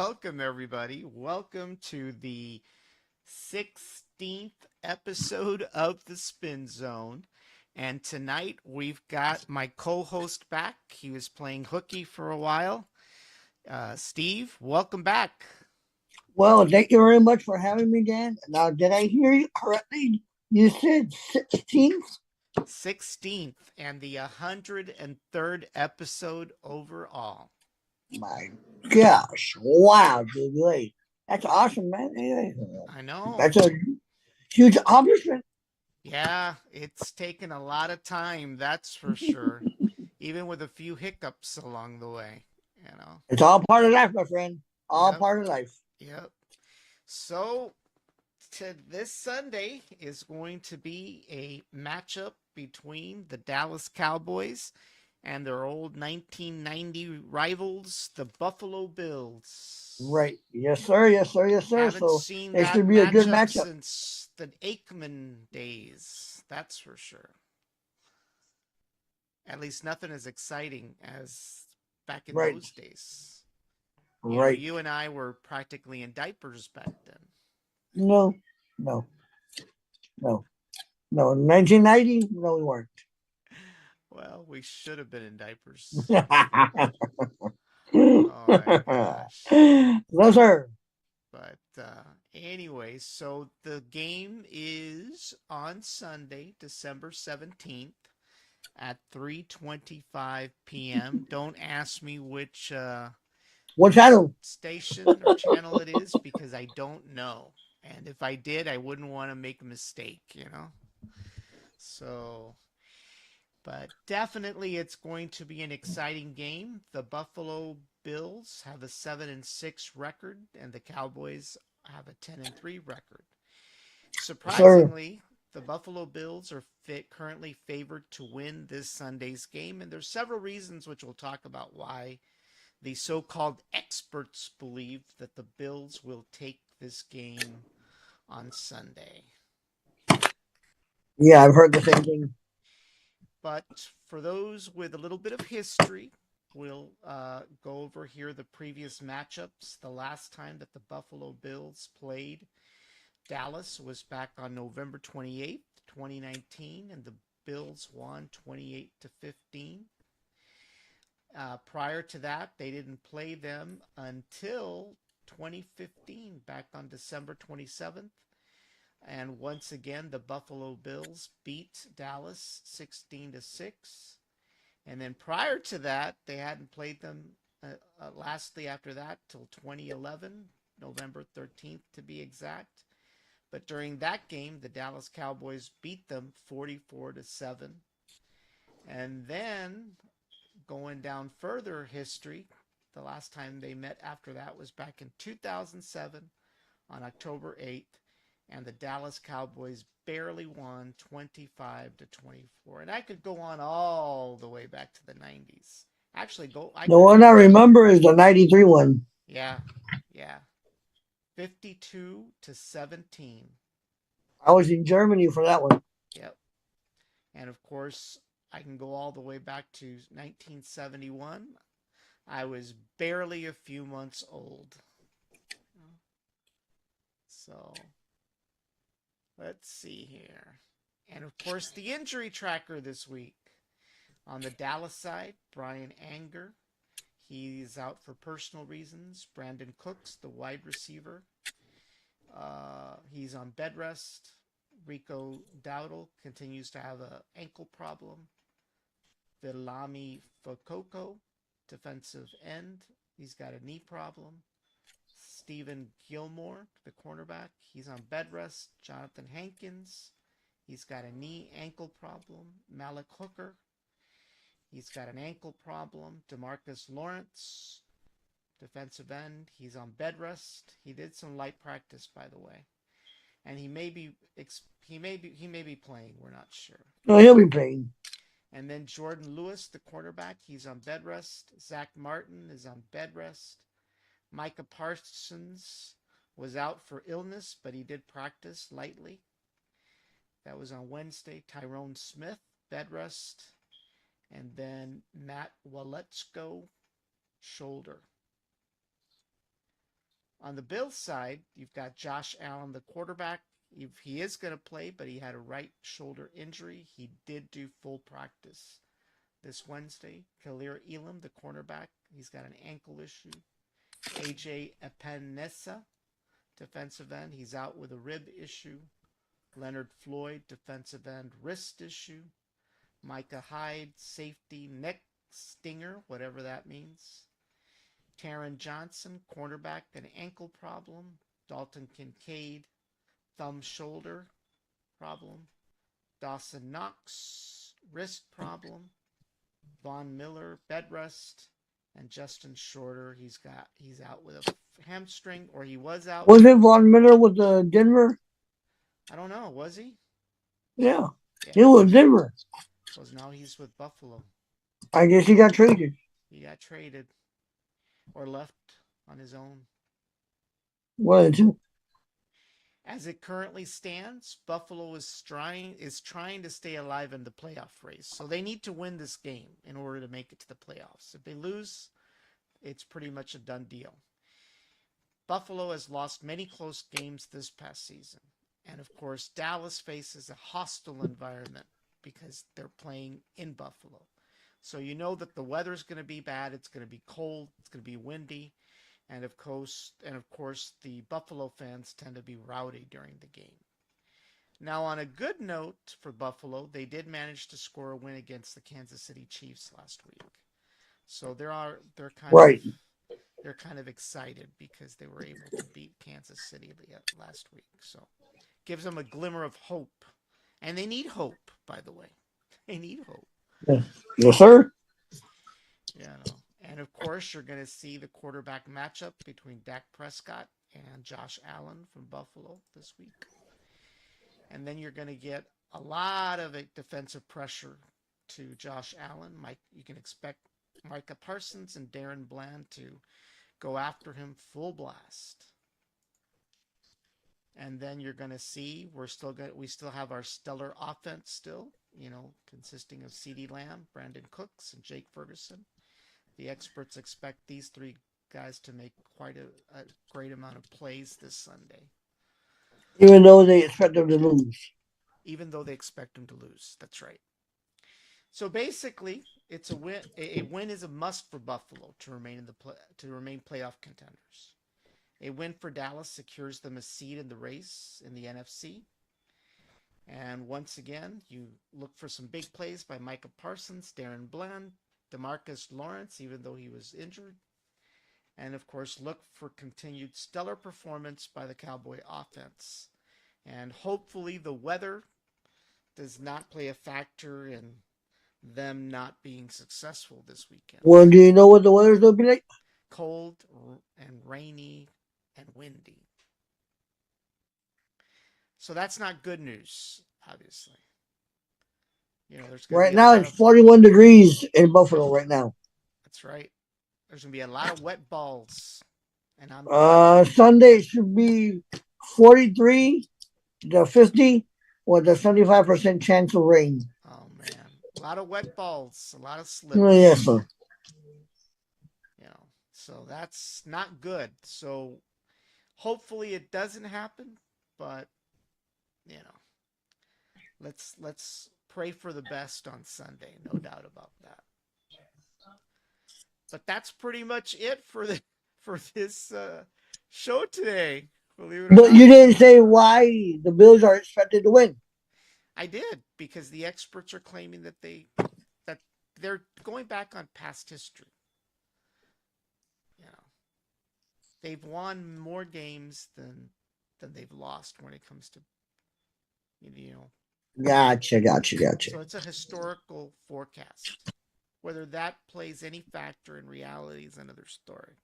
welcome everybody. Welcome to the 16th episode of the Spin Zone. And tonight we've got my co-host back. He was playing hooky for a while. Steve, welcome back. Well, thank you very much for having me, Dan. Now, did I hear you correctly? You said 16th? 16th and the 103rd episode overall. My gosh. Wow, dude. Like, that's awesome, man. I know. That's a huge accomplishment. Yeah, it's taken a lot of time, that's for sure. Even with a few hiccups along the way. It's all part of life, my friend. All Yep, part of life. yep. So, this Sunday is going to be a matchup between the Dallas Cowboys and their old 1990 rivals, the Buffalo Bills. Right. Yes, sir. Yes, sir. Yes, sir. Haven't So seen it that should be a good matchup matchup. since the Aikman days, that's for sure. At least nothing as exciting as back in Right. those days. Right. You and I were practically in diapers back then. No, no, no, no. 1990? No, we weren't. Well, we should have been in diapers. Oh my gosh. No, sir. But anyway, so the game is on Sunday, December 17th at 3:25 p.m. Don't ask me which What channel? station or channel it is because I don't know. And if I did, I wouldn't want to make a mistake. So, but definitely it's going to be an exciting game. The Buffalo Bills have a 7-6 record and the Cowboys have a 10-3 record. Sir. Surprisingly, the Buffalo Bills are currently favored to win this Sunday's game, and there's several reasons which we'll talk about why the so-called experts believe that the Bills will take this game on Sunday. Yeah, I've heard the same thing. But for those with a little bit of history, we'll go over here the previous matchups. The last time that the Buffalo Bills played Dallas was back on November 28th, 2019, and the Bills won 28 to 15. Prior to that, they didn't play them until 2015, back on December 27th. And once again, the Buffalo Bills beat Dallas 16 to 6. And then prior to that, they hadn't played them lastly after that till 2011, November 13th to be exact. But during that game, the Dallas Cowboys beat them 44 to 7. And then going down further history, the last time they met after that was back in 2007 on October 8th, and the Dallas Cowboys barely won 25 to 24. And I could go on all the way back to the 90s. Actually, I The could one go I remember is the 93 one. Yeah. Yeah. 52 to 17. I was in Germany for that one. Yep. And of course, I can go all the way back to 1971. I was barely a few months old. So, let's see here. And of course, the injury tracker this week. On the Dallas side, Brian Anger. He's out for personal reasons. Brandon Cooks, the wide receiver. He's on bed rest. Rico Dowdle continues to have an ankle problem. Vilami Fokoko, defensive end. He's got a knee problem. Stephen Gilmore, the cornerback. He's on bed rest. Jonathan Hankins. He's got a knee ankle problem. Malik Hooker. He's got an ankle problem. DeMarcus Lawrence, defensive end. He's on bed rest. He did some light practice, by the way, and he may be playing. We're not sure. No, he'll be playing. And then Jordan Lewis, the cornerback, he's on bed rest. Zach Martin is on bed rest. Micah Parsons was out for illness, but he did practice lightly. That was on Wednesday. Tyrone Smith, bed rest. And then Matt Waletsko, shoulder. On the Bills side, you've got Josh Allen, the quarterback. If he is going to play, but he had a right shoulder injury. He did do full practice this Wednesday. Khalil Elam, the cornerback, he's got an ankle issue. AJ Epinesa, defensive end, he's out with a rib issue. Leonard Floyd, defensive end, wrist issue. Micah Hyde, safety, neck stinger, whatever that means. Taron Johnson, cornerback, an ankle problem. Dalton Kincaid, thumb shoulder problem. Dawson Knox, wrist problem. Von Miller, bed rest. And Justin Shorter, he's out with a hamstring, or he was out. Was it Von Miller with the Denver? I don't know. Was he? Yeah, Yeah. it was Denver. So now he's with Buffalo. I guess he got traded. He got traded or left on his own. What? As it currently stands, Buffalo is trying to stay alive in the playoff race. So they need to win this game in order to make it to the playoffs. If they lose, it's pretty much a done deal. Buffalo has lost many close games this past season. And of course, Dallas faces a hostile environment because they're playing in Buffalo. So you know that the weather's going to be bad. It's going to be cold. It's going to be windy. And of course, the Buffalo fans tend to be rowdy during the game. Now, on a good note for Buffalo, they did manage to score a win against the Kansas City Chiefs last week. So they're Right. kind of excited because they were able to beat Kansas City last week. So gives them a glimmer of hope, and they need hope. By the way, they need hope. Yes, sir. Yeah, no. And of course, you're going to see the quarterback matchup between Dak Prescott and Josh Allen from Buffalo this week. And then you're going to get a lot of defensive pressure to Josh Allen. You can expect Micah Parsons and Darren Bland to go after him full blast. And then you're going to see we still have our stellar offense still, consisting of CeeDee Lamb, Brandon Cooks, and Jake Ferguson. The experts expect these three guys to make quite a great amount of plays this Sunday. Even though they expect them to lose. Even though they expect them to lose. That's right. So basically, it's a win. A win is a must for Buffalo to remain playoff contenders. A win for Dallas secures them a seat in the race in the NFC. And once again, you look for some big plays by Micah Parsons, Darren Bland, DeMarcus Lawrence, even though he was injured. And of course, look for continued stellar performance by the Cowboy offense. And hopefully the weather does not play a factor in them not being successful this weekend. Well, do you know what the weather's going to be like? Cold and rainy and windy. So that's not good news, obviously. There's going to Right be now, it's 41 degrees in Buffalo right now. That's right. There's going to be a lot of wet balls. And Sunday should be 43 to 50 with a 75% chance of rain. Oh, man. A lot of wet balls. A lot of slips. Yes, sir. So that's not good. So hopefully it doesn't happen. But, let's pray for the best on Sunday. No doubt about that. But that's pretty much it for this show today. Believe it or But not. you didn't say why the Bills are expected to win. I did, because the experts are claiming that they're going back on past history. They've won more games than they've lost when it comes to Gotcha. So it's a historical forecast. Whether that plays any factor in reality is another story.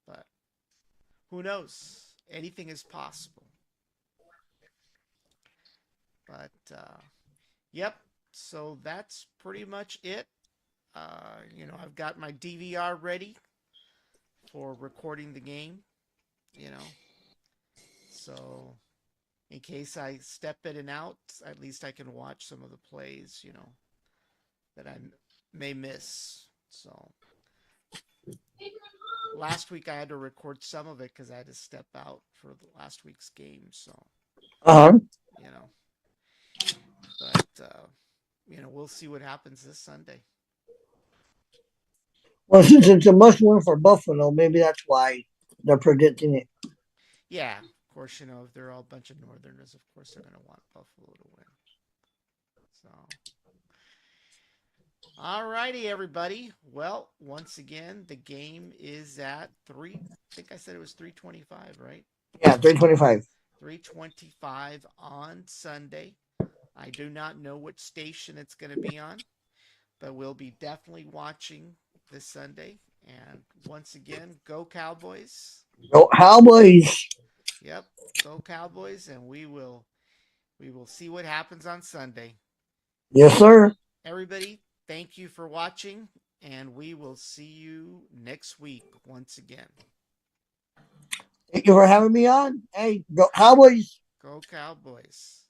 But who knows? Anything is possible. But yep. So that's pretty much it. I've got my DVR ready for recording the game. So in case I step in and out, at least I can watch some of the plays, that I may miss. So last week I had to record some of it because I had to step out for the last week's game. So Uh huh. you know, but we'll see what happens this Sunday. Well, since it's a must win for Buffalo, maybe that's why they're predicting it. Yeah, of course, if they're all a bunch of Northerners, of course they're going to want Buffalo to win. So, all righty, everybody. Well, once again, the game is at three. I think I said it was 3:25, right? Yeah, 325. 3:25 on Sunday. I do not know which station it's going to be on, but we'll be definitely watching this Sunday. And once again, go Cowboys. Go Cowboys. Yep, go Cowboys, and we will see what happens on Sunday. Yes, sir. Everybody, thank you for watching, and we will see you next week once again. Thank you for having me on. Hey, go Cowboys. Go Cowboys.